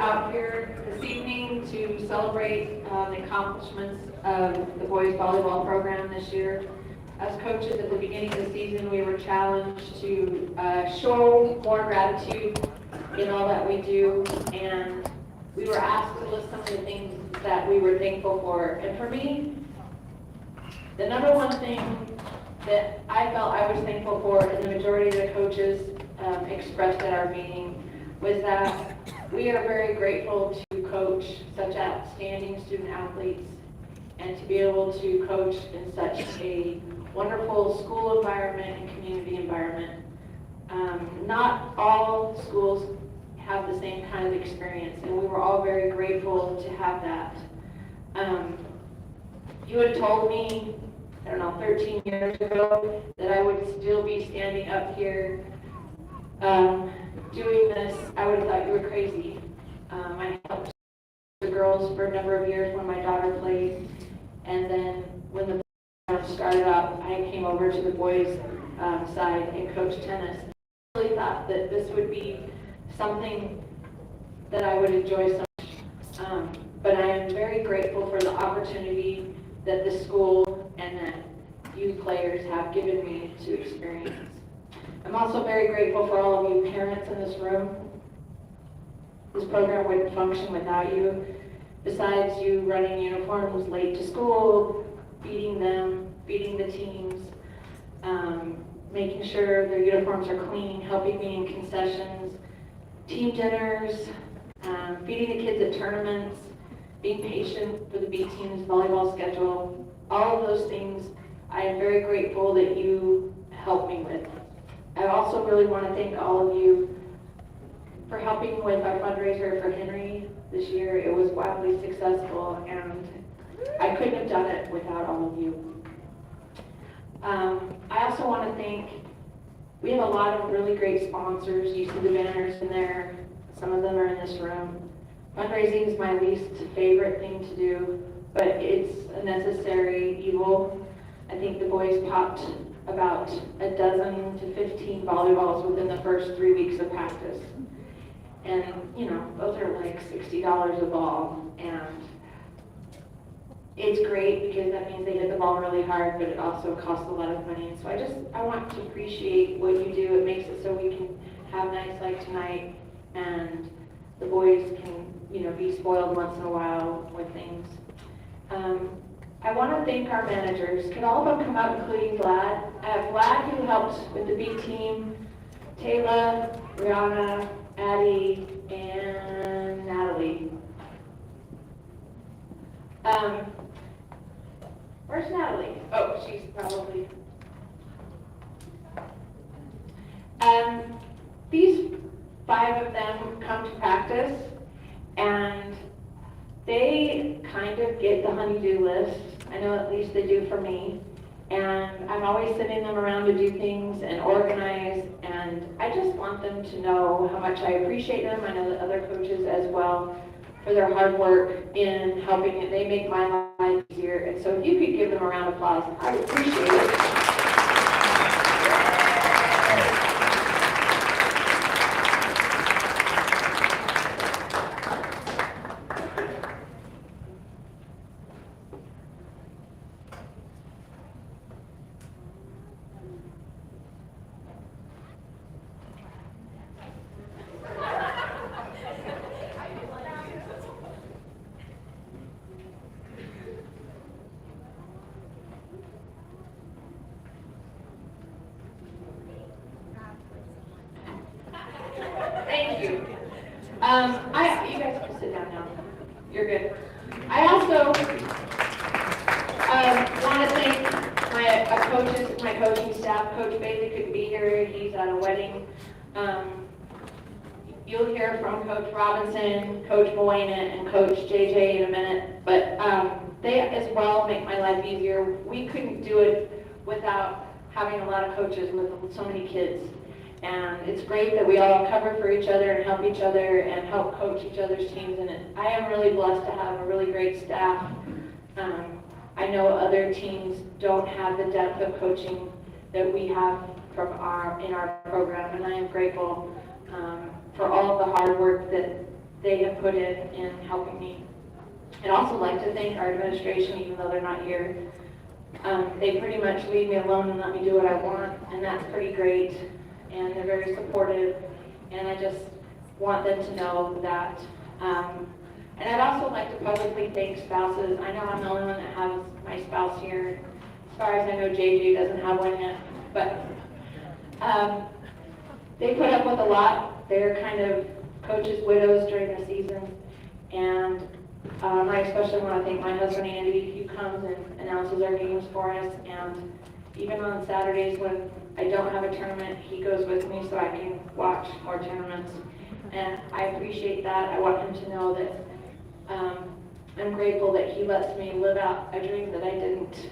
out here this evening to celebrate the accomplishments of the boys volleyball program this year. As coaches at the beginning of the season, we were challenged to show more gratitude in all that we do, and we were asked to list some of the things that we were thankful for. And for me, the number one thing that I felt I was thankful for, and the majority of the coaches expressed at our meeting, was that we are very grateful to coach such outstanding student athletes and to be able to coach in such a wonderful school environment and community environment. Not all schools have the same kind of experience, and we were all very grateful to have that. You had told me, I don't know, 13 years ago that I would still be standing up here doing this. I would have thought you were crazy. I helped the girls for a number of years when my daughter played, and then when the program started up, I came over to the boys' side and coached tennis. I really thought that this would be something that I would enjoy so much. But I am very grateful for the opportunity that the school and that you players have given me to experience. I'm also very grateful for all of you parents in this room. This program wouldn't function without you. Besides you running uniforms late to school, feeding them, feeding the teams, making sure their uniforms are clean, helping me in concessions, team dinners, feeding the kids at tournaments, being patient for the B team's volleyball schedule. All of those things I am very grateful that you helped me with. I also really want to thank all of you for helping with our fundraiser for Henry this year. It was wildly successful, and I couldn't have done it without all of you. I also want to thank, we have a lot of really great sponsors. You see the banners in there. Some of them are in this room. Fundraising is my least favorite thing to do, but it's a necessary evil. I think the boys popped about a dozen to 15 volleyballs within the first 3 weeks of practice. And, you know, those are like $60 a ball. And it's great because that means they hit the ball really hard, but it also costs a lot of money. And so I want to appreciate what you do. It makes it so we can have nights like tonight, and the boys can, you know, be spoiled once in a while with things. I want to thank our managers. Could all of them come up, including Vlad? I have Vlad, who helped with the B team, Taylor, Rihanna, Addie, and Natalie. Where's Natalie? Oh, she's probably... These 5 of them come to practice, and they kind of get the honey-do list. I know at least they do for me. And I'm always sending them around to do things and organize, and I just want them to know how much I appreciate them. I know that other coaches as well, for their hard work in helping it. They make my life easier. And so if you could give them a round of applause, I would appreciate it. Thank you. You guys can sit down now. You're good. I also want to thank my coaches, my coaching staff. Coach Bailey couldn't be here. He's at a wedding. You'll hear from Coach Robinson, Coach Moena, and Coach JJ in a minute. But they as well make my life easier. We couldn't do it without having a lot of coaches with so many kids. And it's great that we all cover for each other and help each other and help coach each other's teams. And I am really blessed to have a really great staff. I know other teams don't have the depth of coaching that we have in our program, and I am grateful for all of the hard work that they have put in helping me. I'd also like to thank our administration, even though they're not here. They pretty much leave me alone and let me do what I want, and that's pretty great. And they're very supportive, and I just want them to know that. And I'd also like to publicly thank spouses. I know I'm the only one that has my spouse here. As far as I know, JJ doesn't have one yet, but they put up with a lot. They're kind of coaches' widows during the season, and I especially want to thank my husband Andy, who comes and announces our games for us, and even on Saturdays when I don't have a tournament, he goes with me so I can watch more tournaments, and I appreciate that. I want him to know that I'm grateful that he lets me live out a dream that I didn't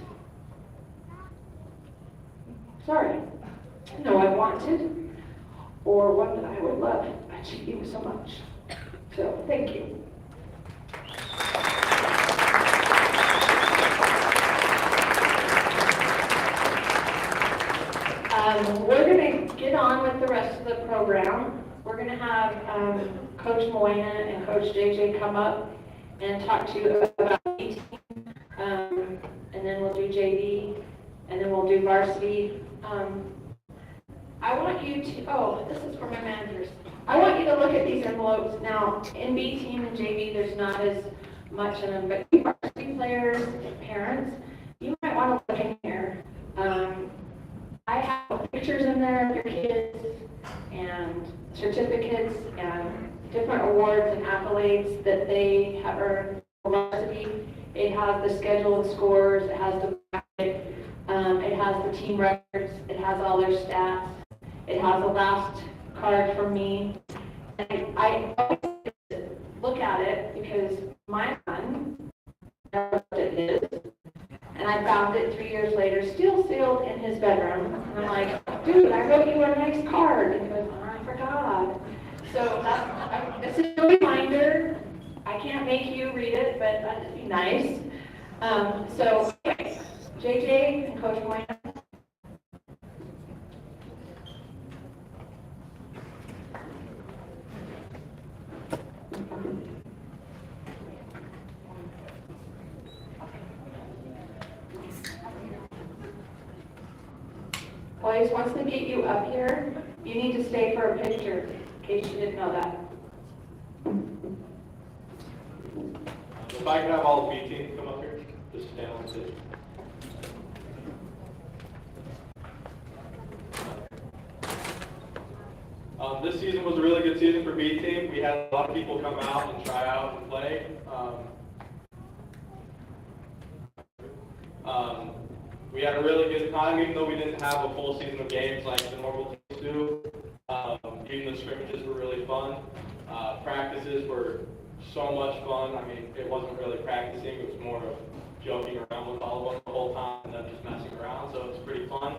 know I wanted, or one that I would love achieving so much. So, thank you. We're going to get on with the rest of the program. We're going to have Coach Moyna and Coach JJ come up and talk to you about the team, and then we'll do JV, and then we'll do varsity. I want you to, this is for my managers. I want you to look at these envelopes. Now, in B team and JV, there's not as much in them, but you varsity players and parents, you might want to look in here. I have pictures in there of your kids and certificates and different awards and accolades that they have earned for varsity. It has the schedule of scores, it has the bracket, it has the team records, it has all their stats, it has the last card from me. And I always look at it because my son knows what it is. And I found it 3 years later, still sealed in his bedroom. And I'm like, dude, I wrote you a nice card. And he goes, oh, I forgot. So it's a reminder. I can't make you read it, but that'd be nice. So, okay. JJ and Coach Moyna. Boys, once they get you up here, you need to stay for a picture, in case you didn't know that. If I could have all the B team come up here, just stand on the stage. This season was a really good season for B team. We had a lot of people come out and try out and play. We had a really good time, even though we didn't have a full season of games like the normal teams do. Even the scrimmages were really fun. Practices were so much fun. I mean, it wasn't really practicing, it was more of joking around with all of us the whole time and then just messing around, so it was pretty fun.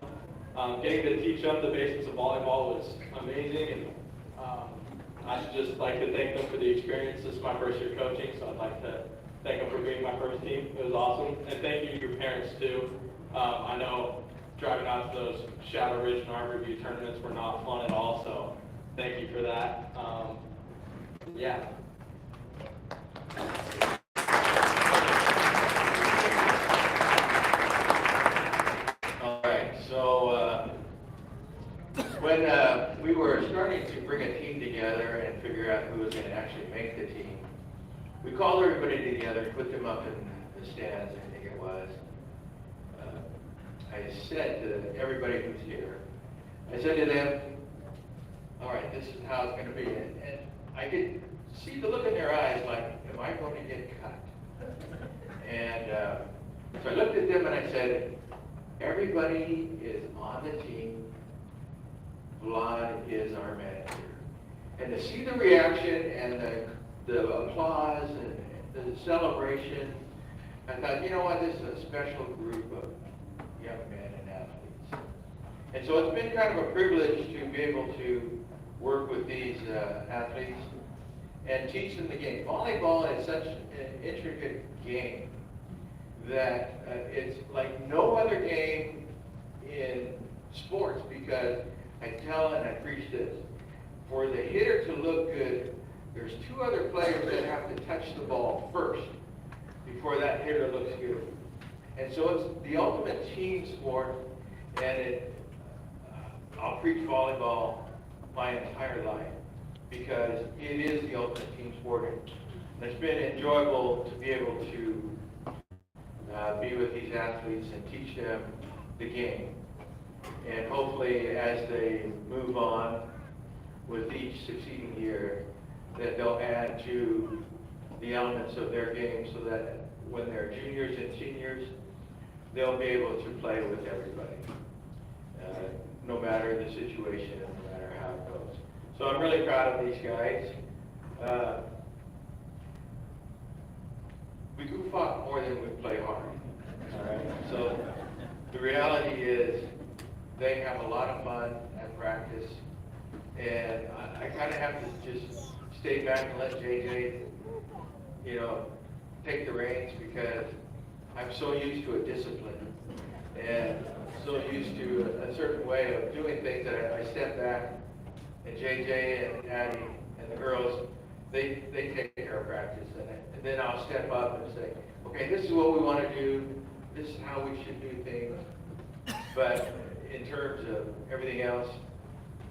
Getting to teach them the basics of volleyball was amazing, and I should just like to thank them for the experience. This is my first year coaching, so I'd like to thank them for being my first team. It was awesome, and thank you to your parents too. I know driving out to those Shadow Ridge and Arbor View tournaments were not fun at all, so thank you for that. Yeah. All right, so when we were starting to bring a team together and figure out who was going to actually make the team, we called everybody together, put them up in the stands, I think it was. I said to everybody who's here, I said to them, all right, this is how it's going to be. And I could see the look in their eyes like, am I going to get cut? And so I looked at them and I said, everybody is on the team. Vlad is our manager. And to see the reaction and the applause and the celebration, I thought, you know what, this is a special group of young men and athletes. And so it's been kind of a privilege to be able to work with these athletes and teach them the game. Volleyball is such an intricate game that it's like no other game in sports, because I tell and I preach this, for the hitter to look good, there's two other players that have to touch the ball first before that hitter looks good. And so it's the ultimate team sport, and I'll preach volleyball my entire life because it is the ultimate team sport. And it's been enjoyable to be able to be with these athletes and teach them the game. And hopefully as they move on with each succeeding year, that they'll add to the elements of their game so that when they're juniors and seniors, they'll be able to play with everybody, no matter the situation, no matter how it goes. So I'm really proud of these guys. We goof off more than we play hard. All right. So the reality is they have a lot of fun at practice, and I kind of have to just stay back and let JJ, take the reins because I'm so used to a discipline and so used to a certain way of doing things that I step back, and JJ and Addie and the girls, they take care of practice, and then I'll step up and say, okay, this is what we want to do, this is how we should do things. But in terms of everything else,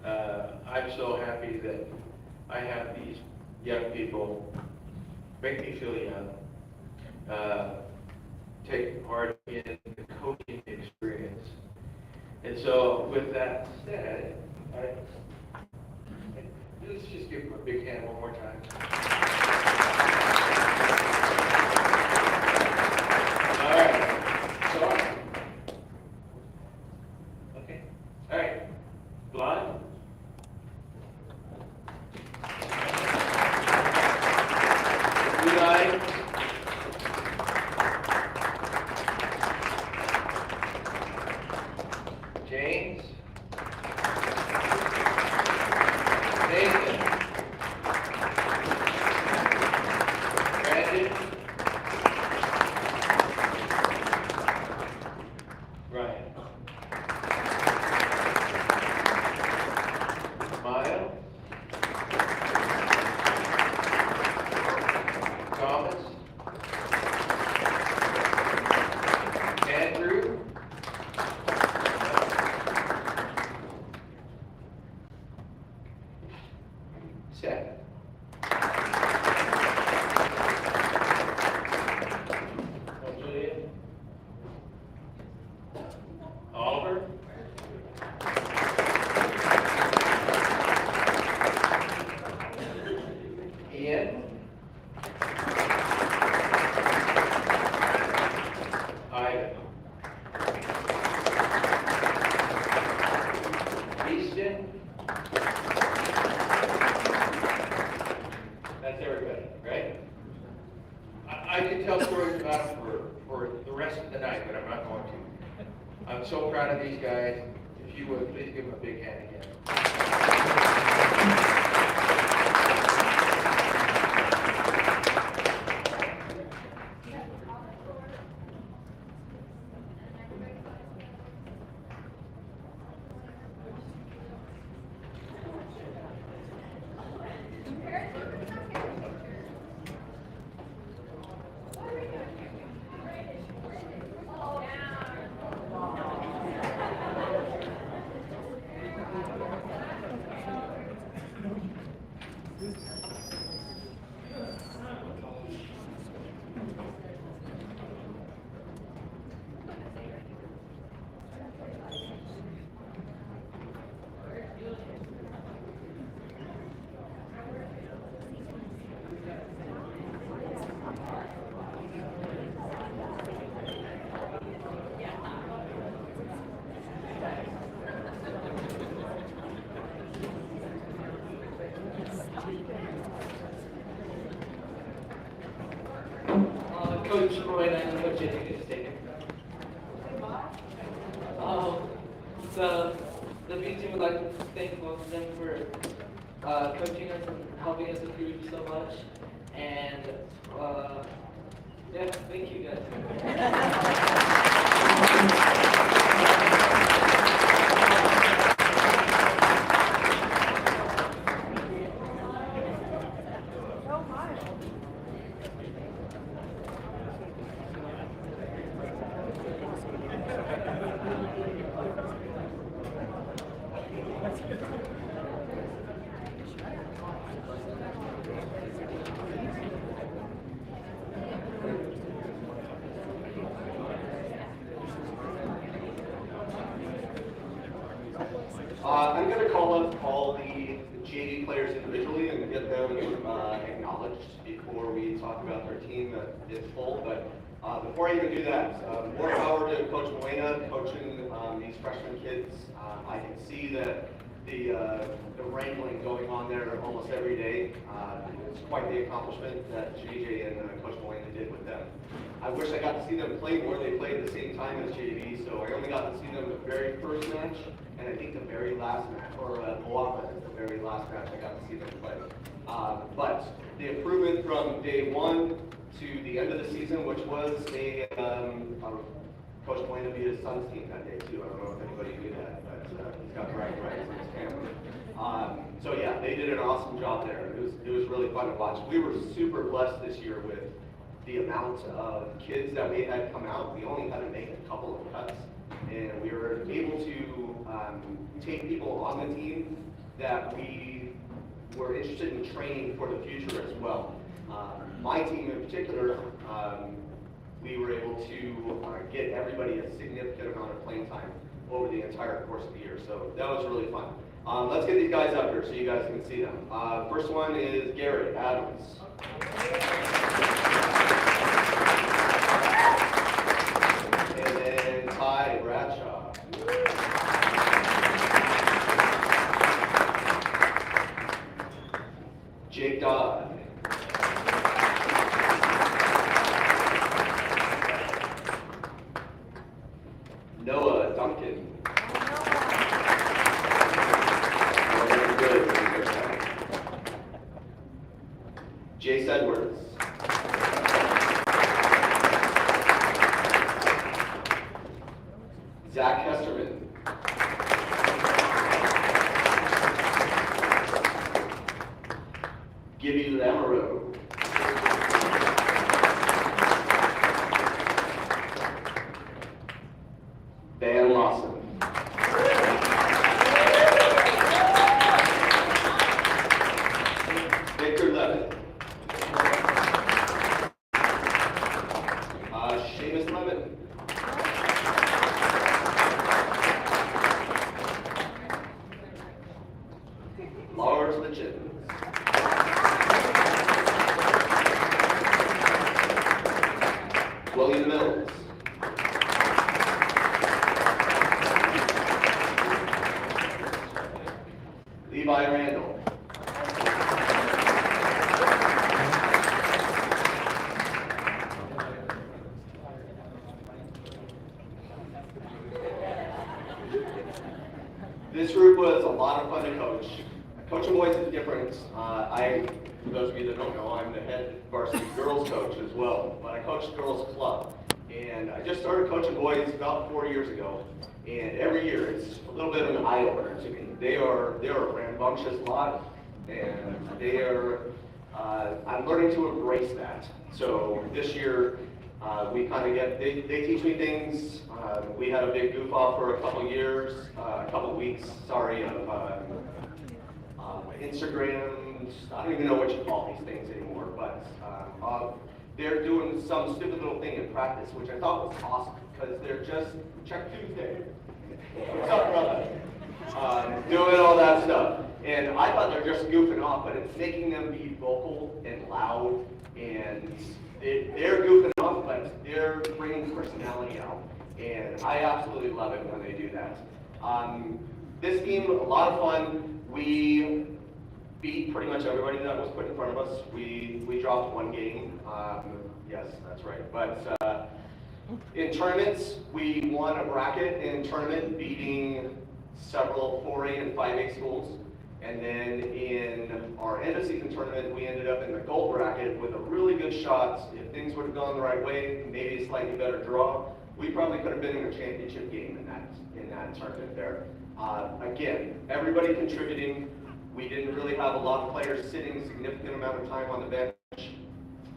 I'm so happy that I have these young people make me feel young, take part in the coaching experience. And so with that said, let's just give them a big hand one more time. All right. So, okay. All right. Blonde. Blue eye. James. Nathan. Brandon. Ryan. Maya. Thomas. Andrew. Seth. Julian. Oliver. Ian. Ida. Easton. That's everybody, right? I could tell stories about them for the rest of the night, but I'm not going to. I'm so proud of these guys. If you would, please give them a big hand again. Coach Roy and Coach Jennings is taken. The B team would like to thank both of them for coaching us and helping us improve so much. And yeah, thank you guys. before we talk about their team in full. But before I even do that, more power to Coach Moena coaching these freshman kids. I can see that the wrangling going on there almost every day. It's quite the accomplishment that JJ and Coach Moena did with them. I wish I got to see them play more. They played at the same time as JV, so I only got to see them the very first match, and I think the very last match, or Moapa is the very last match I got to see them play. But the improvement from day one to the end of the season, which was Coach Moena beat his son's team that day too. I don't know if anybody knew that, but he's got right in his family. So yeah, they did an awesome job there. It was really fun to watch. We were super blessed this year with the amount of kids that we had come out. We only had to make a couple of cuts, and we were able to take people on the team that we were interested in training for the future as well. My team in particular, we were able to get everybody a significant amount of playing time over the entire course of the year. So that was really fun. Let's get these guys up here so you guys can see them. First one is Garrett Adams. And then Ty Bradshaw. Jake Dodd. Noah Duncan. Very good. Jace Edwards. Zach Hesterman. Gibby Lamoureux. Van Lawson. Victor Levitt. Seamus Lemon. Lars Litchens. William Mills. Levi Randall. This group was a lot of fun to coach. Coaching boys is different. For those of you that don't know, I'm the head varsity girls coach as well, but I coach the girls club. And I just started coaching boys about 4 years ago. And every year it's a little bit of an eye-opener to me. They are a rambunctious lot, and they are, I'm learning to embrace that. So this year, we kind of they teach me things. We had a big goof off for a couple years, a couple weeks, sorry, of Instagram, I don't even know what you call these things anymore, but they're doing some stupid little thing in practice, which I thought was awesome, because they're just, check Tuesday, what's up, brother? Doing all that stuff. And I thought they're just goofing off, but it's making them be vocal and loud, and they're goofing off, but they're bringing personality out. And I absolutely love it when they do that. This team, a lot of fun. We beat pretty much everybody that was put in front of us. We dropped one game. Yes, that's right. But in tournaments, we won a bracket in tournament, beating several 4A and 5A schools. And then in our end of season tournament, we ended up in the gold bracket with a really good shot. If things would have gone the right way, maybe a slightly better draw, we probably could have been in a championship game in that tournament there. Again, everybody contributing. We didn't really have a lot of players sitting a significant amount of time on the bench.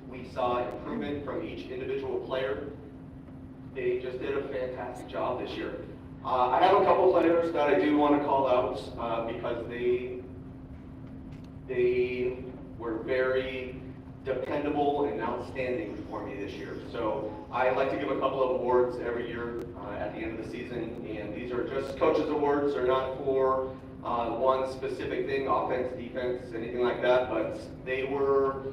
We saw improvement from each individual player. They just did a fantastic job this year. I have a couple players that I do want to call out because they were very dependable and outstanding for me this year. So I like to give a couple of awards every year at the end of the season, and these are just coaches' awards. They're not for one specific thing, offense, defense, anything like that, but they were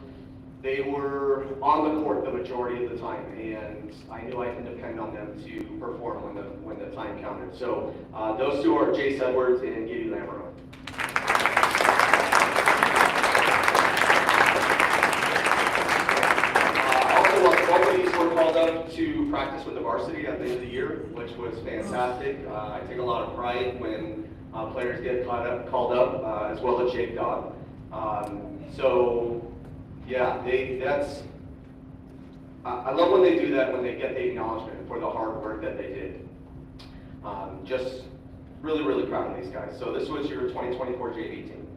they were on the court the majority of the time, and I knew I could depend on them to perform when the time counted. So those two are Jace Edwards and Giddy Lamoureux. Both of these were called up to practice with the varsity at the end of the year, which was fantastic. I take a lot of pride when players get called up, as well as Jake Dodd. So, yeah, I love when they do that, when they get the acknowledgement for the hard work that they did. Just really, really proud of these guys. So this was your 2024 JV team.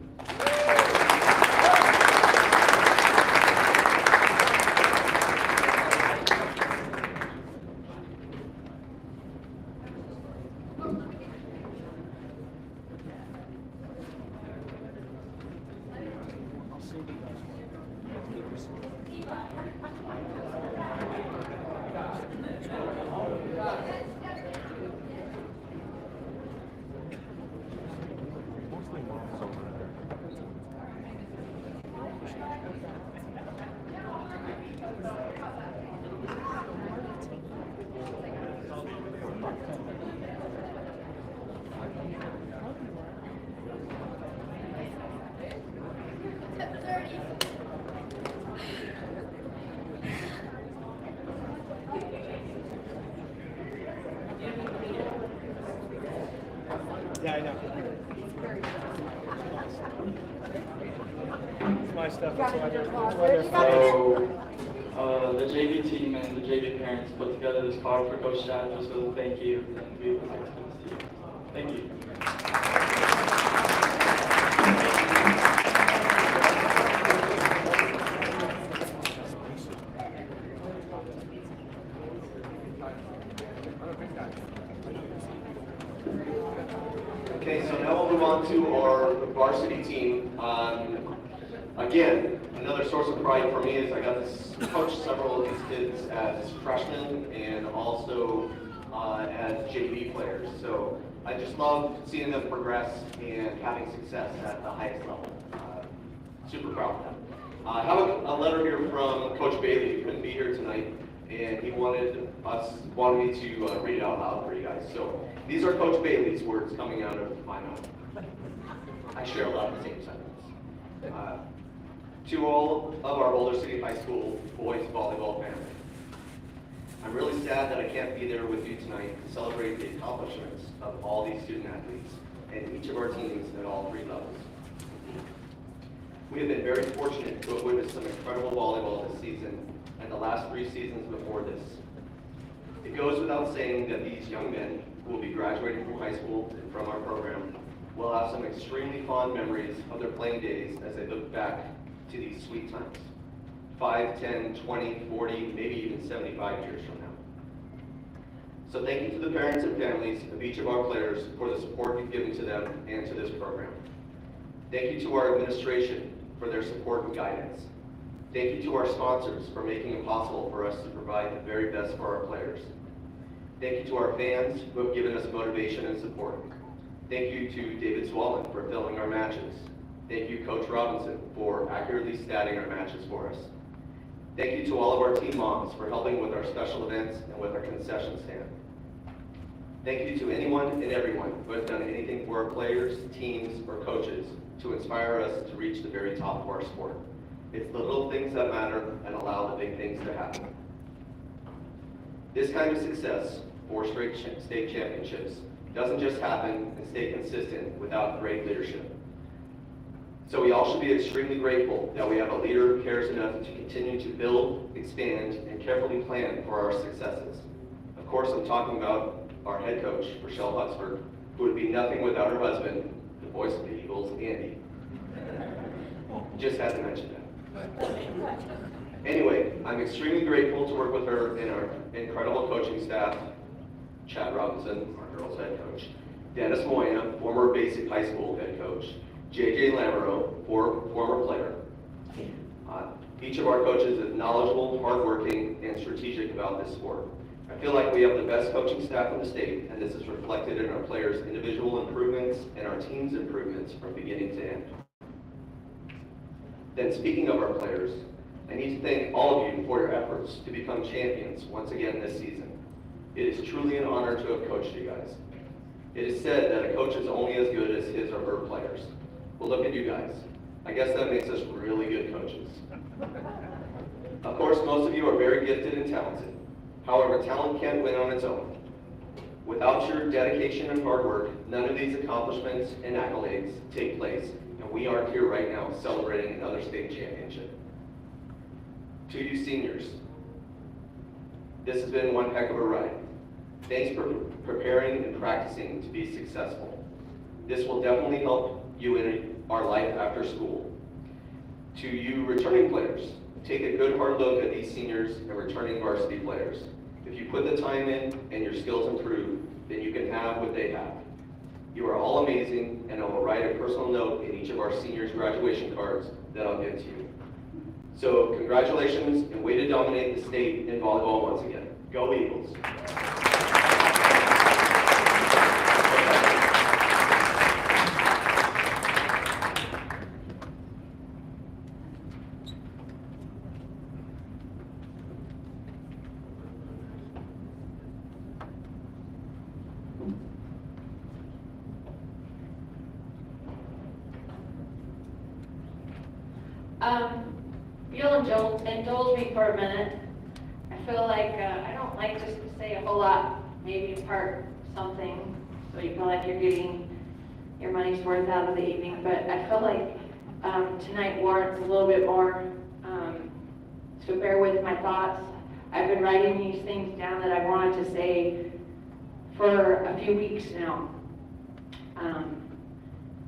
Yeah, I know. It's my stuff. That's why So, the JV team and the JV parents put together this card for Coach Chad just as a thank you, and we would like to send this to you. Thank you. Okay, so now we'll move on to our varsity team. Again, another source of pride for me is I got to coach several of these kids as freshmen and also as JV players. So I just love seeing them progress and having success at the highest level. Super proud of them. I have a letter here from Coach Bailey, who couldn't be here tonight, and he wanted me to read it out loud for you guys. So these are Coach Bailey's words coming out of my mouth. I share a lot of the same sentiments. To all of our Boulder City High School boys volleyball family, I'm really sad that I can't be there with you tonight to celebrate the accomplishments of all these student athletes and each of our teams at all three levels. We have been very fortunate to have witnessed some incredible volleyball this season and the last 3 seasons before this. It goes without saying that these young men who will be graduating from high school and from our program will have some extremely fond memories of their playing days as they look back to these sweet times. 5, 10, 20, 40, maybe even 75 years from now. So thank you to the parents and families of each of our players for the support you've given to them and to this program. Thank you to our administration for their support and guidance. Thank you to our sponsors for making it possible for us to provide the very best for our players. Thank you to our fans who have given us motivation and support. Thank you to David Swallen for filming our matches. Thank you, Coach Robinson, for accurately statting our matches for us. Thank you to all of our team moms for helping with our special events and with our concession stand. Thank you to anyone and everyone who has done anything for our players, teams, or coaches to inspire us to reach the very top of our sport. It's the little things that matter and allow the big things to happen. This kind of success, 4 straight state championships, doesn't just happen and stay consistent without great leadership. So we all should be extremely grateful that we have a leader who cares enough to continue to build, expand, and carefully plan for our successes. Of course, I'm talking about our head coach, Rochelle Huxford, who would be nothing without her husband, the voice of the Eagles, Andy. Just had to mention that. Anyway, I'm extremely grateful to work with her and our incredible coaching staff, Chad Robinson, our girls head coach, Dennis Moyna, former Basic High School head coach, JJ Lamoureux, former player. Each of our coaches is knowledgeable, hardworking, and strategic about this sport. I feel like we have the best coaching staff in the state, and this is reflected in our players' individual improvements and our team's improvements from beginning to end. Then speaking of our players, I need to thank all of you for your efforts to become champions once again this season. It is truly an honor to have coached you guys. It is said that a coach is only as good as his or her players. Well, look at you guys. I guess that makes us really good coaches. Of course, most of you are very gifted and talented. However, talent can't win on its own. Without your dedication and hard work, none of these accomplishments and accolades take place, and we aren't here right now celebrating another state championship. To you seniors, this has been one heck of a ride. Thanks for preparing and practicing to be successful. This will definitely help you in our life after school. To you returning players, take a good hard look at these seniors and returning varsity players. If you put the time in and your skills improve, then you can have what they have. You are all amazing, and I will write a personal note in each of our seniors' graduation cards that I'll give to you. So congratulations, and way to dominate the state in volleyball once again. Go Eagles! You'll indulge me for a minute. I feel like I don't like just to say a whole lot, maybe impart something so you feel like you're getting your money's worth out of the evening, but I feel like tonight warrants a little bit more, so bear with my thoughts. I've been writing these things down that I wanted to say for a few weeks now.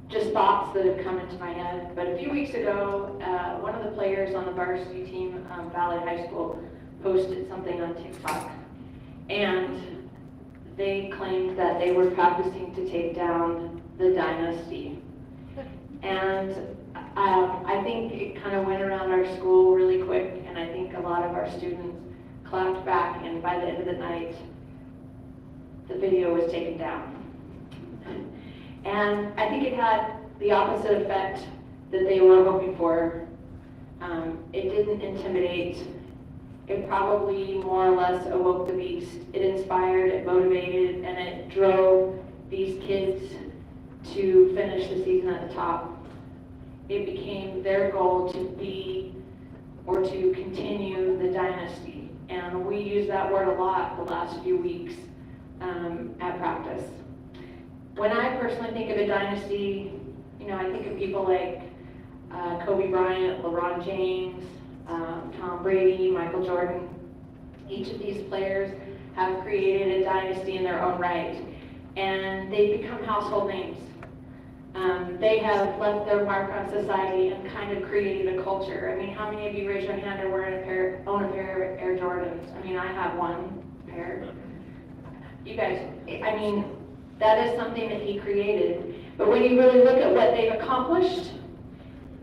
Just thoughts that have come into my head. But a few weeks ago, one of the players on the varsity team, Valley High School, posted something on TikTok. And they claimed that they were practicing to take down the dynasty. And I think it kind of went around our school really quick, and I think a lot of our students clapped back, and by the end of the night, the video was taken down. And I think it had the opposite effect that they were hoping for. It didn't intimidate. It probably more or less awoke the beast. It inspired, it motivated, and it drove these kids to finish the season at the top. It became their goal to be or to continue the dynasty. And we use that word a lot the last few weeks at practice. When I personally think of a dynasty, I think of people like Kobe Bryant, LeBron James, Tom Brady, Michael Jordan. Each of these players have created a dynasty in their own right, and they've become household names. They have left their mark on society and kind of created a culture. I mean, how many of you raise your hand or own a pair of Air Jordans? I mean, I have one pair. You guys, that is something that he created. But when you really look at what they've accomplished,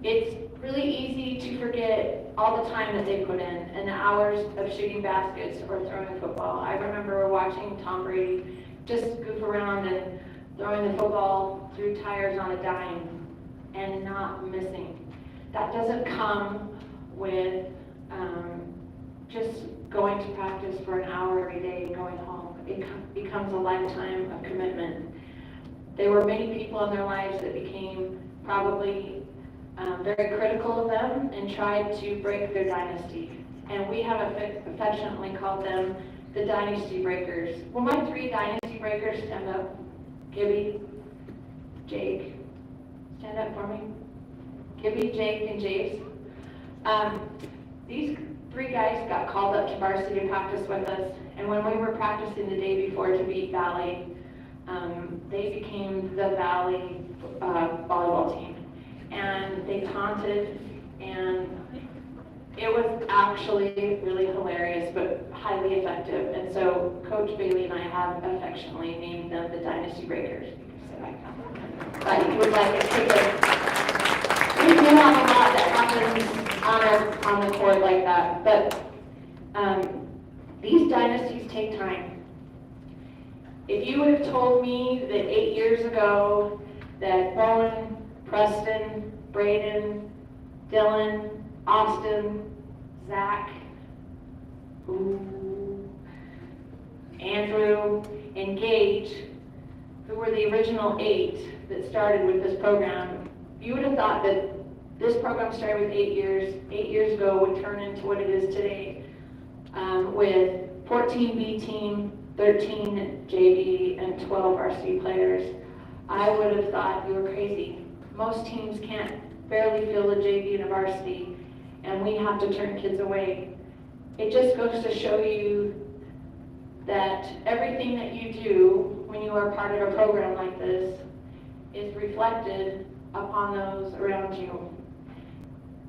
it's really easy to forget all the time that they put in and the hours of shooting baskets or throwing the football. I remember watching Tom Brady just goof around and throwing the football through tires on a dime and not missing. That doesn't come with just going to practice for an hour every day and going home. It becomes a lifetime of commitment. There were many people in their lives that became probably very critical of them and tried to break their dynasty. And we have affectionately called them the dynasty breakers. Will my 3 dynasty breakers stand up? Gibby, Jake, stand up for me. Gibby, Jake, and Jace. These 3 guys got called up to varsity to practice with us, and when we were practicing the day before to beat Valley, they became the Valley volleyball team. And they taunted, and it was actually really hilarious, but highly effective. And so Coach Bailey and I have affectionately named them the Dynasty Breakers. But you would like to take it. We do have a lot that happens on the court like that, but these dynasties take time. If you would have told me that 8 years ago that Bowen, Preston, Braden, Dylan, Austin, Zach, Andrew, and Gage, who were the original 8 that started with this program, you would have thought that this program started with 8 years, 8 years ago would turn into what it is today, with 14 B team, 13 JV, and 12 varsity players. I would have thought you were crazy. Most teams can't barely field a JV and a varsity, and we have to turn kids away. It just goes to show you that everything that you do when you are part of a program like this is reflected upon those around you.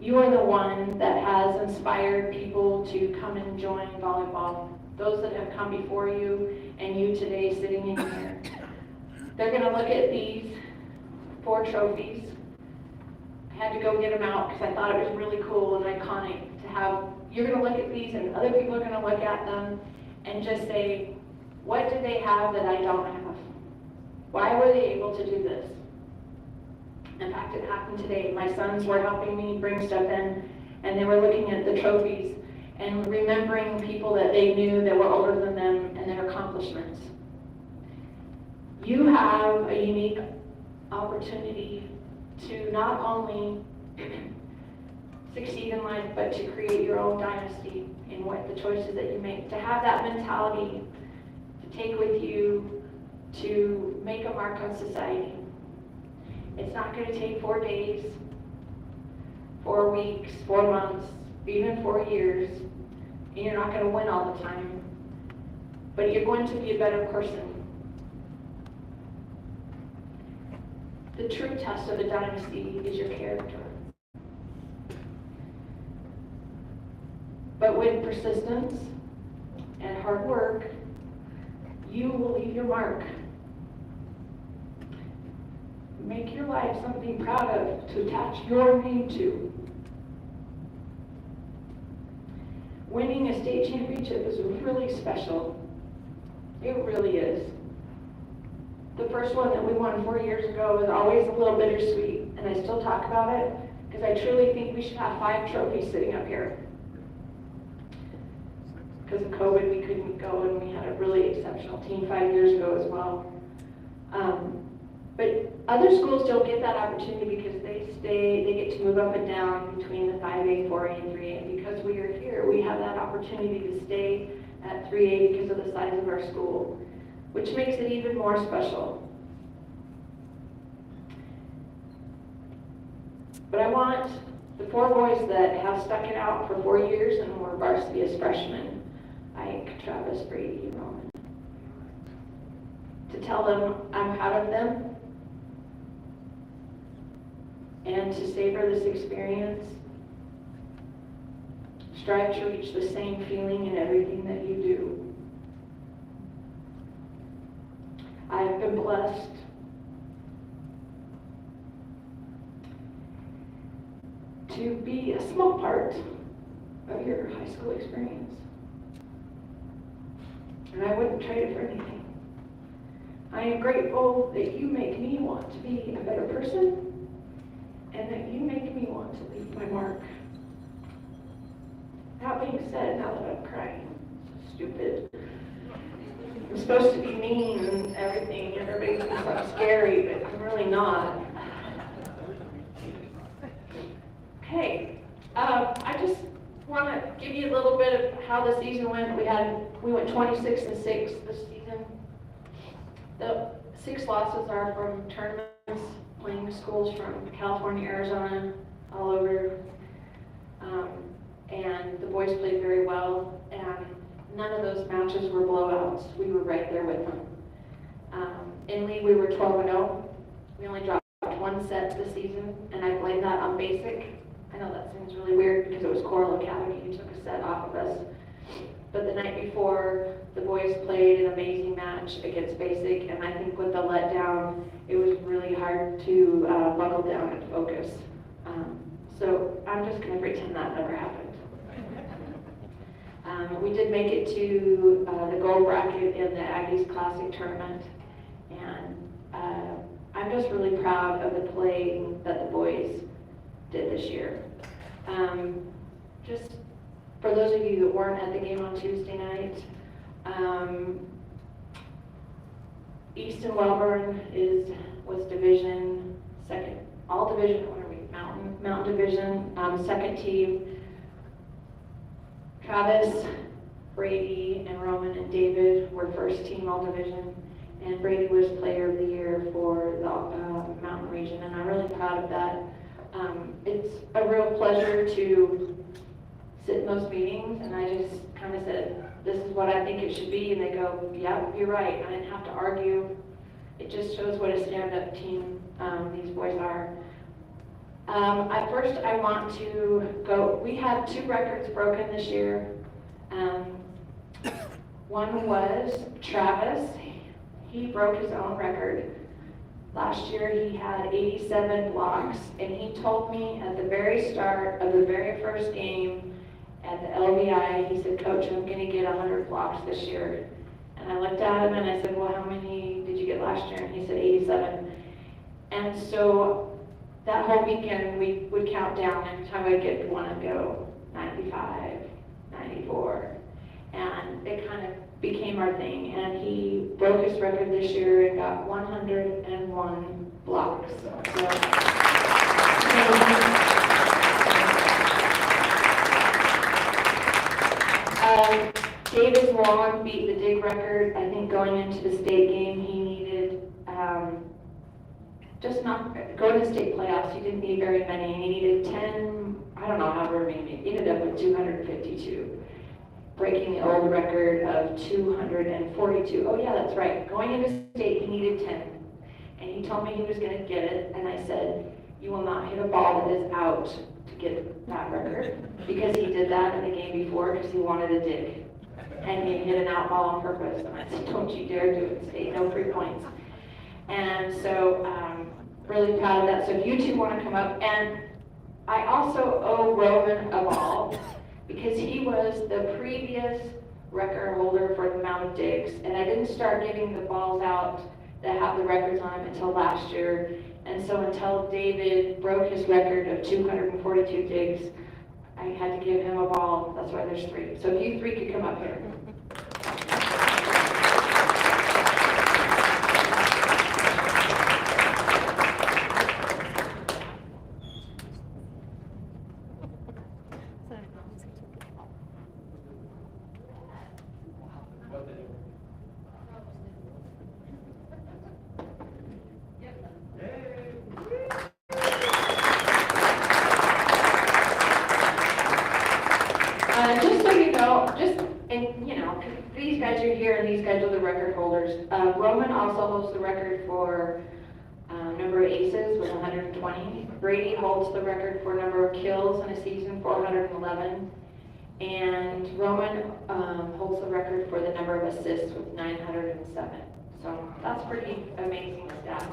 You are the one that has inspired people to come and join volleyball. Those that have come before you and you today sitting in here. They're going to look at these 4 trophies. I had to go get them out because I thought it was really cool and iconic to have. You're going to look at these and other people are going to look at them and just say, what do they have that I don't have? Why were they able to do this? In fact, it happened today. My sons were helping me bring stuff in, and they were looking at the trophies and remembering people that they knew that were older than them and their accomplishments. You have a unique opportunity to not only succeed in life, but to create your own dynasty in what the choices that you make. To have that mentality to take with you to make a mark on society. It's not going to take 4 days, 4 weeks, 4 months, even 4 years, and you're not going to win all the time, but you're going to be a better person. The true test of a dynasty is your character. But with persistence and hard work, you will leave your mark. Make your life something proud of, to attach your name to. Winning a state championship is really special. It really is. The first one that we won 4 years ago was always a little bittersweet, and I still talk about it because I truly think we should have 5 trophies sitting up here. Because of COVID, we couldn't go, and we had a really exceptional team 5 years ago as well. But other schools don't get that opportunity because they get to move up and down between the 5A, 4A, and 3A. And because we are here, we have that opportunity to stay at 3A because of the size of our school, which makes it even more special. But I want the 4 boys that have stuck it out for 4 years and were varsity as freshmen, Ike, Travis, Brady, and Roman, to tell them I'm proud of them and to savor this experience. Strive to reach the same feeling in everything that you do. I have been blessed to be a small part of your high school experience. And I wouldn't trade it for anything. I am grateful that you make me want to be a better person and that you make me want to leave my mark. That being said, now that I'm crying, so stupid. I'm supposed to be mean and everything, and everybody thinks I'm scary, but I'm really not. Okay, I just want to give you a little bit of how the season went. We went 26-6 this season. The 6 losses are from tournaments, playing schools from California, Arizona, all over. And the boys played very well, and none of those matches were blowouts. We were right there with them. In league, we were 12-0. We only dropped 1 set this season, and I blame that on basic. I know that seems really weird because it was Coral Academy who took a set off of us. But the night before, the boys played an amazing match against basic, and I think with the letdown, it was really hard to buckle down and focus. So I'm just going to pretend that never happened. We did make it to the gold bracket in the Aggies Classic tournament, and I'm just really proud of the play that the boys did this year. Just for those of you that weren't at the game on Tuesday night, Easton Welborn was division second, all division, what are we, Mountain Division, second team. Travis, Brady, and Roman and David were first team all division, and Brady was player of the year for the Mountain region, and I'm really proud of that. It's a real pleasure to sit in those meetings, and I just kind of said, this is what I think it should be, and they go, yeah, you're right. I didn't have to argue. It just shows what a stand-up team these boys are. At first, I want to go, we had 2 records broken this year. One was Travis. He broke his own record. Last year, he had 87 blocks, and he told me at the very start of the very first game at the LVI, he said, Coach, I'm going to get 100 blocks this year. And I looked at him and I said, well, how many did you get last year? And he said 87. And so that whole weekend, we would count down. Every time I'd get one, I'd go 95, 94. And it kind of became our thing. And he broke his record this year and got 101 blocks. David Long beat the dig record. I think going into the state game, he needed just not going to state playoffs. He didn't need very many. He needed 10. I don't know however many. He ended up with 252, breaking the old record of 242. Oh yeah, that's right. Going into state, he needed 10, and he told me he was going to get it. And I said, "You will not hit a ball that is out to get that record," because he did that in the game before because he wanted a dig. And he hit an out ball on purpose. And I said, don't you dare do it in state, no free points. And so, really proud of that. So if you two want to come up, and I also owe Roman a ball because he was the previous record holder for the amount of digs. And I didn't start giving the balls out that have the records on them until last year. And so until David broke his record of 242 digs, I had to give him a ball. That's why there's 3. So if you 3 could come up here. Just so you know, these guys are here and these guys are the record holders. Roman also holds the record for number of aces with 120. Brady holds the record for number of kills in a season, 411. And Roman holds the record for the number of assists with 907. So that's pretty amazing stat.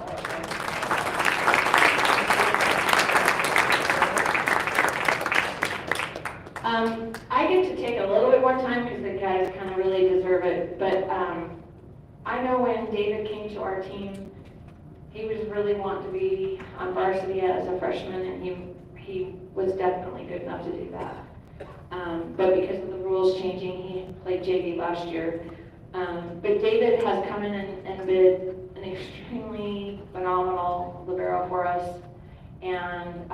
I get to take a little bit more time because the guys kind of really deserve it, but I know when David came to our team, he was really wanting to be on varsity as a freshman, and he was definitely good enough to do that. But because of the rules changing, he played JV last year. But David has come in and been an extremely phenomenal libero for us, and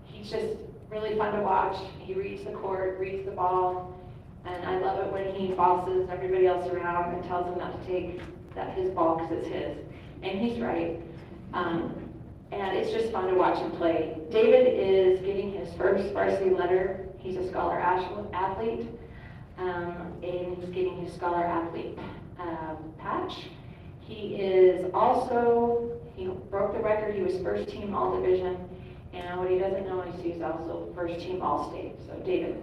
he's just really fun to watch. He reads the court, reads the ball, and I love it when he bosses everybody else around and tells them not to take his ball because it's his. And he's right. And it's just fun to watch him play. David is getting his first varsity letter. He's a scholar athlete, and he's getting his scholar athlete patch. He broke the record. He was first team all division. And what he doesn't know is he's also first team all-state. So David.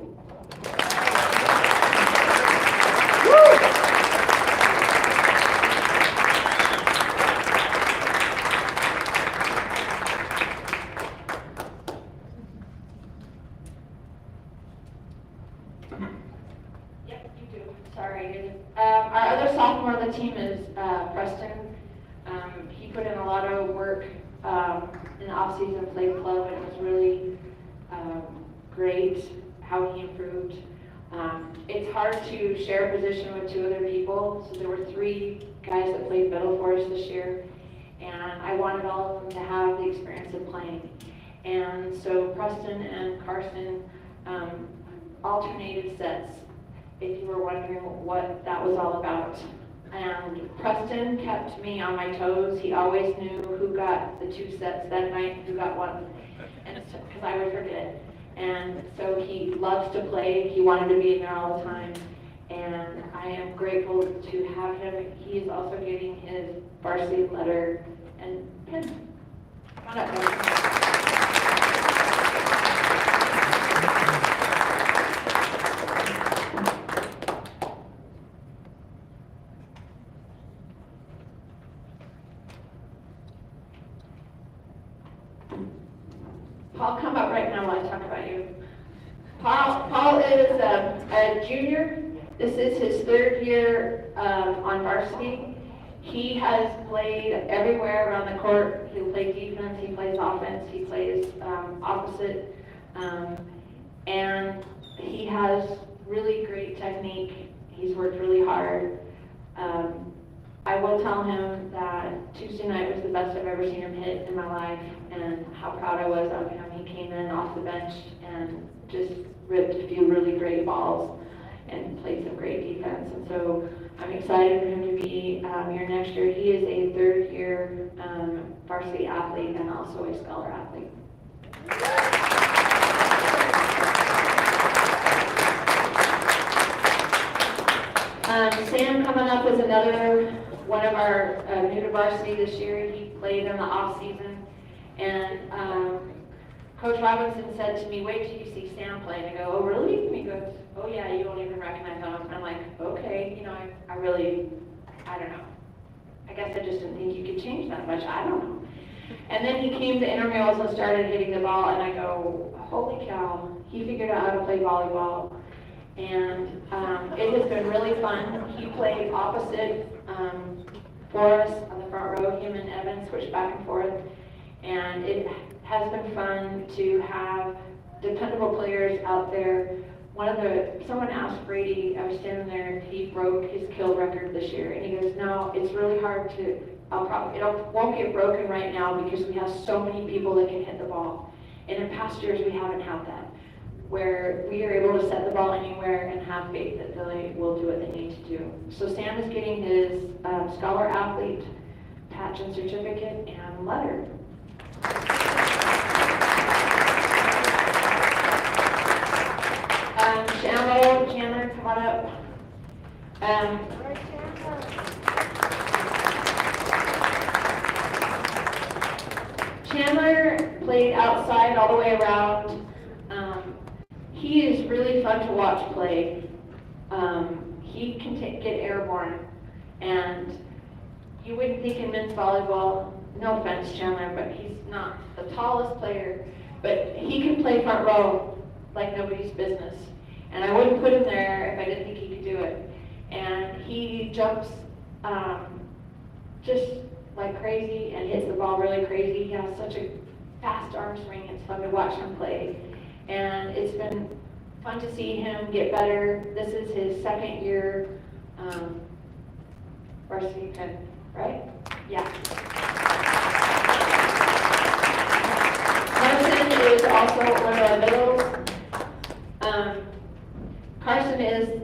Yep, you do. Sorry. Our other sophomore on the team is Preston. He put in a lot of work in the off-season, played club, and it was really great how he improved. It's hard to share a position with two other people, so there were 3 guys that played middle for us this year, and I wanted all of them to have the experience of playing. And so Preston and Carson alternated sets, if you were wondering what that was all about. And Preston kept me on my toes. He always knew who got the 2 sets that night, who got one, and because I would forget. And so he loves to play. He wanted to be in there all the time. And I am grateful to have him. He is also getting his varsity letter and pin. Come on up, guys. Paul, come up right now while I talk about you. Paul is a junior. This is his 3rd year on varsity. He has played everywhere around the court. He plays defense, he plays offense, he plays opposite, and he has really great technique. He's worked really hard. I will tell him that Tuesday night was the best I've ever seen him hit in my life, and how proud I was of him. He came in off the bench and just ripped a few really great balls and played some great defense. And so I'm excited for him to be here next year. He is a 3rd year varsity athlete and also a scholar athlete. Sam coming up is another one of our new to varsity this year. He played in the off season, and Coach Robinson said to me, "Wait till you see Sam play." And I go, "Oh, really?" And he goes, "Oh yeah, you won't even recognize him." And I'm like, "Okay, you know, I don't know. I guess I just didn't think you could change that much. I don't know." And then he came to intramurals and started hitting the ball, and I go, "Holy cow, he figured out how to play volleyball." And it has been really fun. He played opposite for us on the front row. Him and Evan switched back and forth. And it has been fun to have dependable players out there. Someone asked Brady, I was standing there, if he broke his kill record this year. And he goes, "No, it's really hard to, it won't get broken right now because we have so many people that can hit the ball. And in past years, we haven't had that, where we are able to set the ball anywhere and have faith that they will do what they need to do." So Sam is getting his scholar athlete patch and certificate and letter. Chandler, come on up. Chandler played outside all the way around. He is really fun to watch play. He can get airborne, and you wouldn't think in men's volleyball, no offense Chandler, but he's not the tallest player, but he can play front row like nobody's business. And I wouldn't put him there if I didn't think he could do it. And he jumps just like crazy and hits the ball really crazy. He has such a fast arm swing. It's fun to watch him play. And it's been fun to see him get better. This is his 2nd year varsity pin, right? Yeah. Carson is also one of our middles. Carson is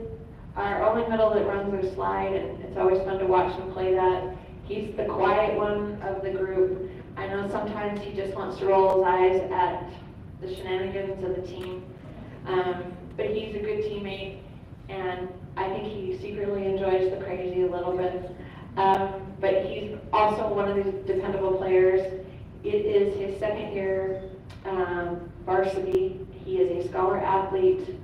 our only middle that runs their slide, and it's always fun to watch him play that. He's the quiet one of the group. I know sometimes he just wants to roll his eyes at the shenanigans of the team, but he's a good teammate, and I think he secretly enjoys the crazy a little bit. But he's also one of these dependable players. It is his 2nd year varsity. He is a scholar athlete,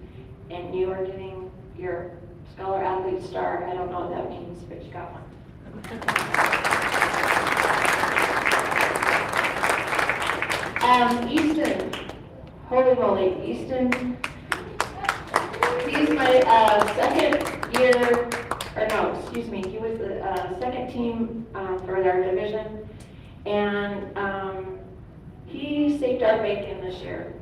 and you are getting your scholar athlete star. I don't know what that means, but you got one. Easton, holy moly, Easton. He's my 2nd year, or no, excuse me, he was the 2nd team for our division, and he saved our bacon this year.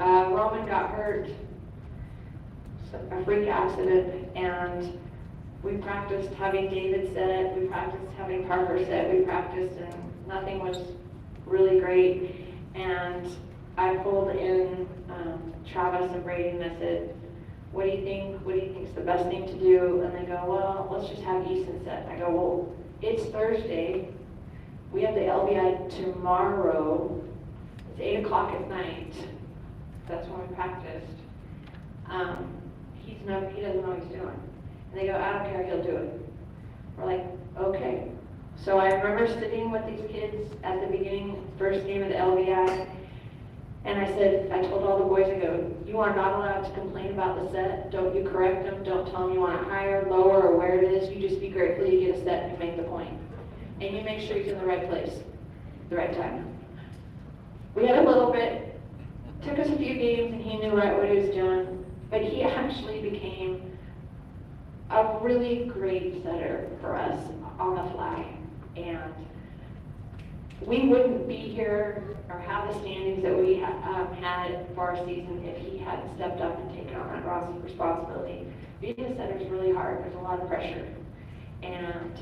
Roman got hurt, a freak accident, and we practiced having David set, we practiced having Parker set, we practiced, and nothing was really great. And I pulled in Travis and Brady and I said, what do you think? What do you think is the best thing to do? And they go, well, let's just have Easton set. I go, well, it's Thursday. We have the LBI tomorrow. It's 8 o'clock at night. That's when we practiced. He doesn't know what he's doing. And they go, I don't care, he'll do it. We're like, okay. So I remember sitting with these kids at the beginning, first game of the LBI, and I told all the boys, I go, you are not allowed to complain about the set. Don't you correct them. Don't tell them you want it higher, lower, or where it is. You just be grateful you get a set and you make the point. And you make sure he's in the right place, the right time. We had a little bit, took us a few games and he knew right what he was doing, but he actually became a really great setter for us on the fly. And we wouldn't be here or have the standings that we had for our season if he hadn't stepped up and taken on that responsibility. Being a setter is really hard. There's a lot of pressure. And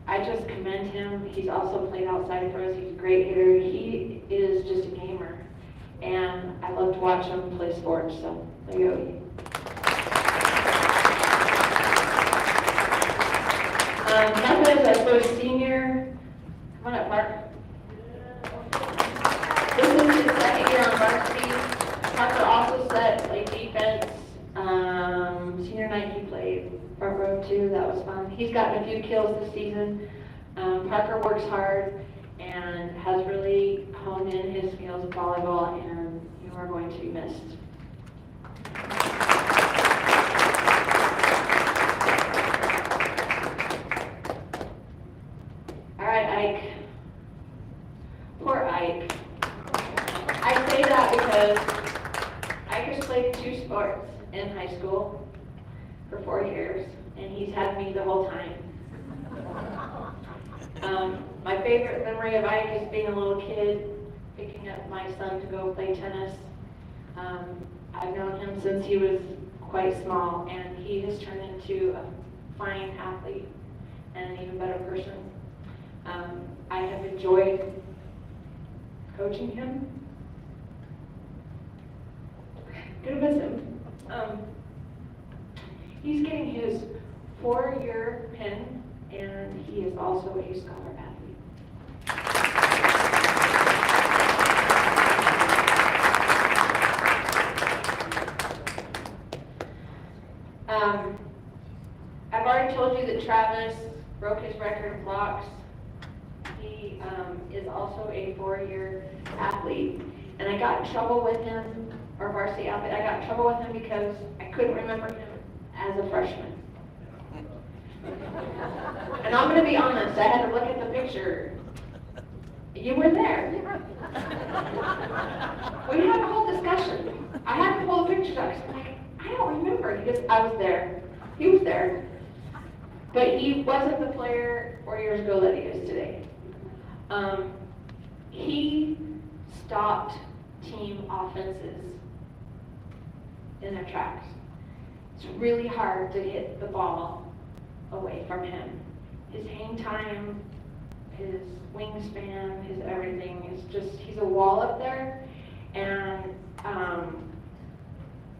I just commend him. He's also played outside for us. He's a great hitter. He is just a gamer. And I love to watch him play sports. So there you go. Kevin is our first senior. Come on up, Mark. This is his second year on varsity. Parker also played defense. Senior night he played front row too. That was fun. He's gotten a few kills this season. Parker works hard and has really honed in his skills of volleyball, and you are going to be missed. All right, Ike. Poor Ike. I say that because Ike has played 2 sports in high school for 4 years, and he's had me the whole time. My favorite memory of Ike is being a little kid, picking up my son to go play tennis. I've known him since he was quite small, and he has turned into a fine athlete and an even better person. I have enjoyed coaching him. Gonna miss him. He's getting his 4-year pin, and he is also a scholar athlete. I've already told you that Travis broke his record in blocks. He is also a 4-year athlete, and I got in trouble with him, or varsity athlete. I got in trouble with him because I couldn't remember him as a freshman. And I'm going to be honest, I had to look at the picture. You were there. We had a whole discussion. I had to pull the pictures out because I'm like, I don't remember. I was there. He was there. But he wasn't the player 4 years ago that he is today. He stopped team offenses in their tracks. It's really hard to hit the ball away from him. His hang time, his wingspan, his everything is just, he's a wall up there. And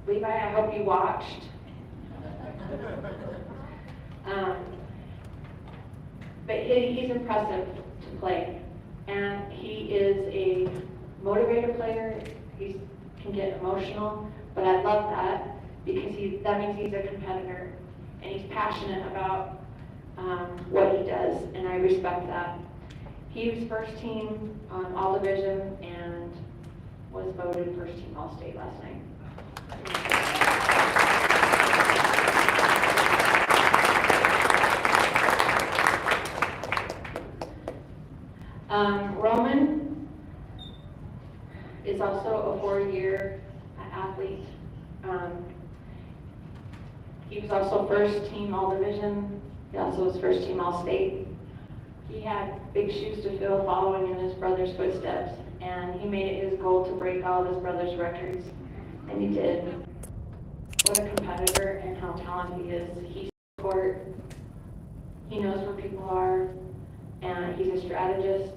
Levi, I hope you watched. But he's impressive to play. And he is a motivator player. He can get emotional, but I love that because that means he's a competitor and he's passionate about what he does, and I respect that. He was first team on All Division and was voted first team All State last night. Roman is also a 4-year athlete. He was also first team All Division. He also was first team All State. He had big shoes to fill following in his brother's footsteps, and he made it his goal to break all of his brother's records. and he did. What a competitor and how talented he is. He's court. He knows where people are, and he's a strategist.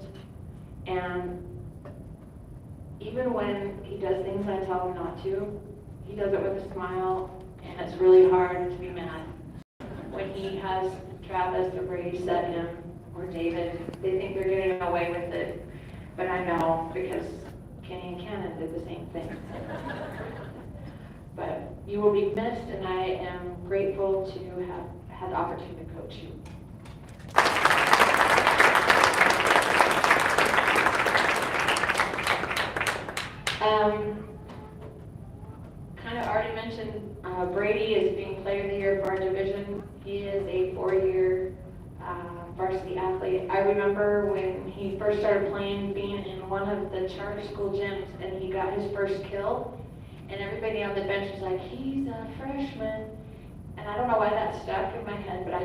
And even when he does things I tell him not to, he does it with a smile, and it's really hard to be mad. When he has Travis or Brady set him, or David, they think they're getting away with it, but I know because Kenny and Cannon did the same thing. But you will be missed, and I am grateful to have had the opportunity to coach you. Kind of already mentioned, Brady is being Player of the Year for our division. He is a 4-year varsity athlete. I remember when he first started playing, being in one of the charter school gyms, and he got his first kill, and everybody on the bench was like, he's a freshman. And I don't know why that stuck in my head, but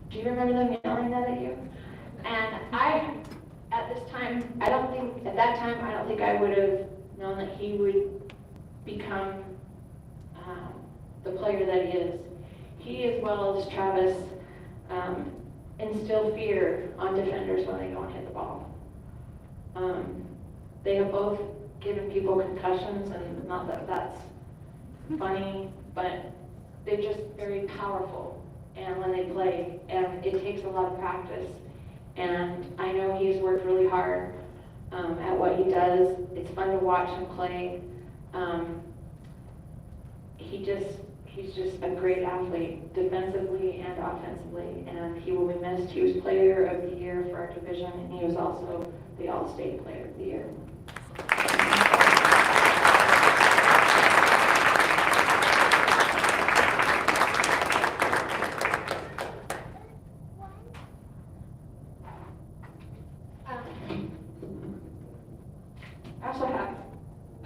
do you remember them yelling that at you? And at that time, I don't think I would have known that he would become the player that he is. He, as well as Travis, instill fear on defenders when they don't hit the ball. They have both given people concussions, and not that that's funny, but they're just very powerful and when they play, and it takes a lot of practice. And I know he's worked really hard at what he does. It's fun to watch him play. He's just a great athlete, defensively and offensively, and he will be missed. He was Player of the Year for our division, and he was also the All-State Player of the Year. I also have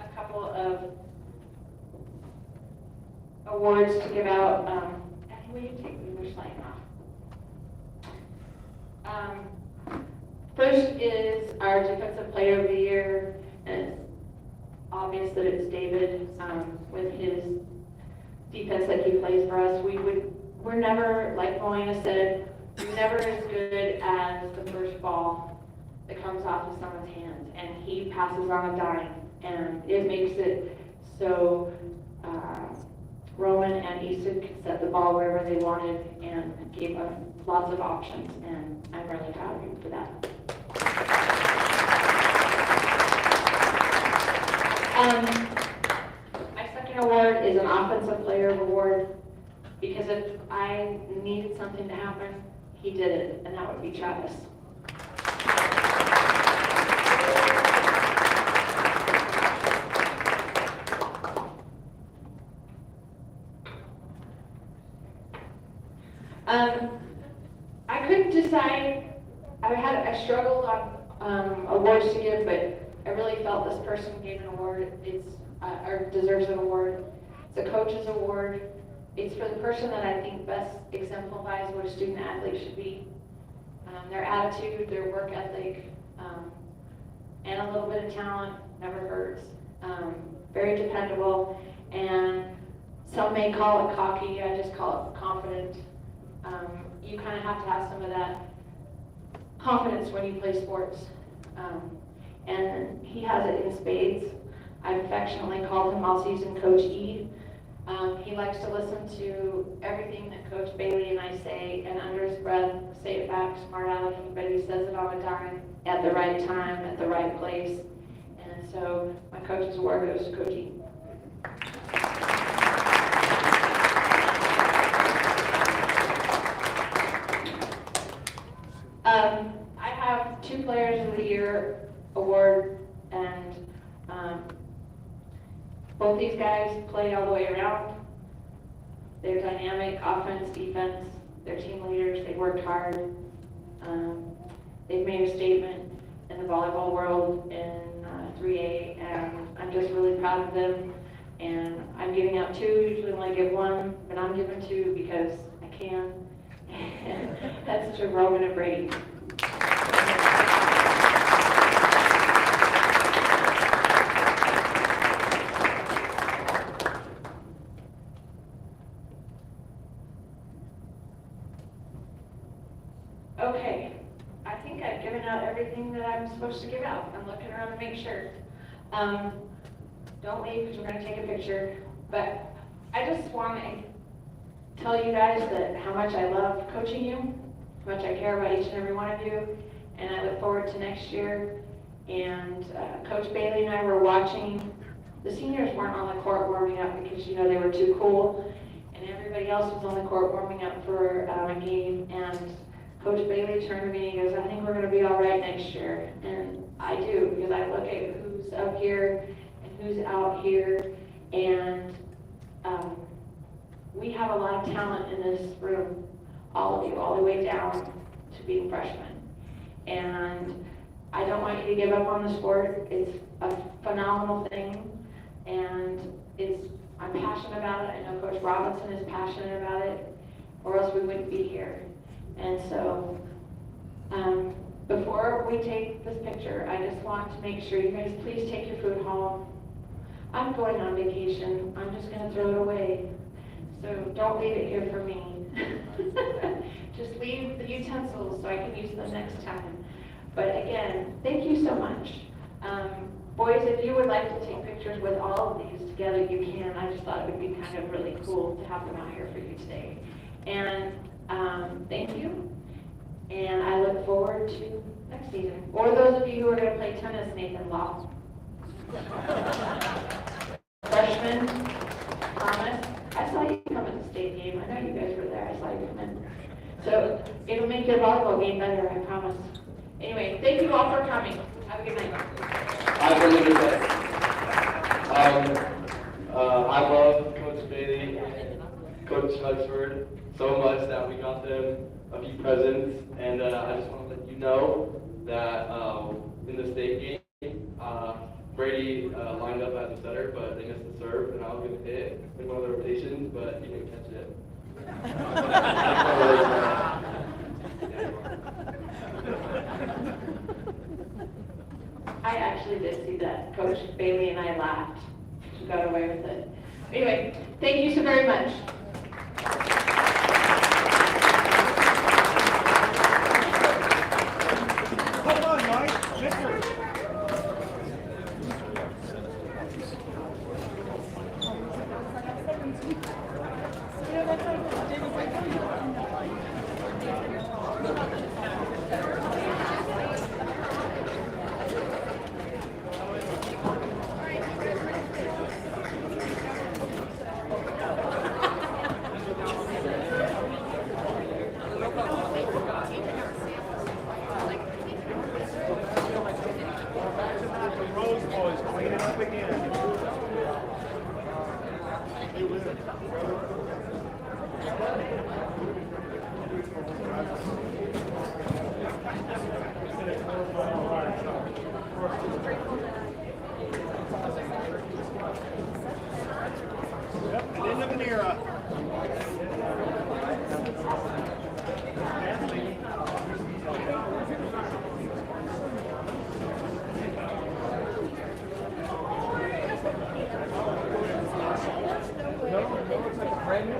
a couple of awards to give out. And will you take the English line off? First is our Defensive Player of the Year, and it's obvious that it's David with his defense that he plays for us. We're never, like Moana said, we're never as good as the first ball that comes off of someone's hands, and he passes on a dime, and it makes it so Roman and Easton could set the ball wherever they wanted and gave us lots of options, and I'm really proud of him for that. My second award is an Offensive Player Award, because if I needed something to happen, he did it, and that would be Travis. I couldn't decide. I struggled on awards to give, but I really felt this person gave an award. Or deserves an award. It's a coach's award. It's for the person that I think best exemplifies what a student athlete should be. Their attitude, their work ethic, and a little bit of talent never hurts. Very dependable, and some may call it cocky. I just call it confident. You kind of have to have some of that confidence when you play sports. And he has it in spades. I've affectionately called him all-season Coach E. He likes to listen to everything that Coach Bailey and I say, and under his breath, say it back, smart aleck, but he says it on a dime, at the right time, at the right place. And so my coach's award goes to Coach E. I have 2 Players of the Year award, and both these guys play all the way around. They're dynamic, offense, defense. They're team leaders. They worked hard. They've made a statement in the volleyball world in 3A, and I'm just really proud of them. And I'm giving out 2. Usually only give 1, but I'm giving 2 because I can. That's to Roman and Brady. Okay, I think I've given out everything that I'm supposed to give out. I'm looking around to make sure. Don't leave because we're going to take a picture. But I just want to tell you guys that how much I love coaching you, how much I care about each and every one of you, and I look forward to next year. And Coach Bailey and I were watching. The seniors weren't on the court warming up because, you know, they were too cool, and everybody else was on the court warming up for a game. And Coach Bailey turned to me and he goes, "I think we're going to be all right next year." And I do, because I look at who's up here and who's out here, and we have a lot of talent in this room, all of you, all the way down to being freshmen. And I don't want you to give up on the sport. It's a phenomenal thing, and I'm passionate about it. I know Coach Robinson is passionate about it, or else we wouldn't be here. And so, before we take this picture, I just want to make sure you guys please take your food home. I'm going on vacation. I'm just going to throw it away. So don't leave it here for me. Just leave the utensils so I can use them next time. But again, thank you so much. Boys, if you would like to take pictures with all of these together, you can. I just thought it would be kind of really cool to have them out here for you today. And thank you. And I look forward to next season. Or those of you who are going to play tennis, Nathan Law. Freshman, Thomas. I saw you come in the state game. I know you guys were there. I saw you come in. So it'll make your volleyball game better, I promise. Anyway, thank you all for coming. Have a good night. I believe it. I love Coach Bailey and Coach Huxford so much that we got them a few presents, and I just want to let you know that in the state game, Brady lined up as a setter, but they missed the serve, and I was going to hit in one of the rotations, but he didn't catch it. I actually did see that. Coach Bailey and I laughed. She got away with it. Anyway, thank you so very much. Hold on, Mike. Victor. Rose boys, clean it up again. Yep, end of an era. No, it's like a brand new.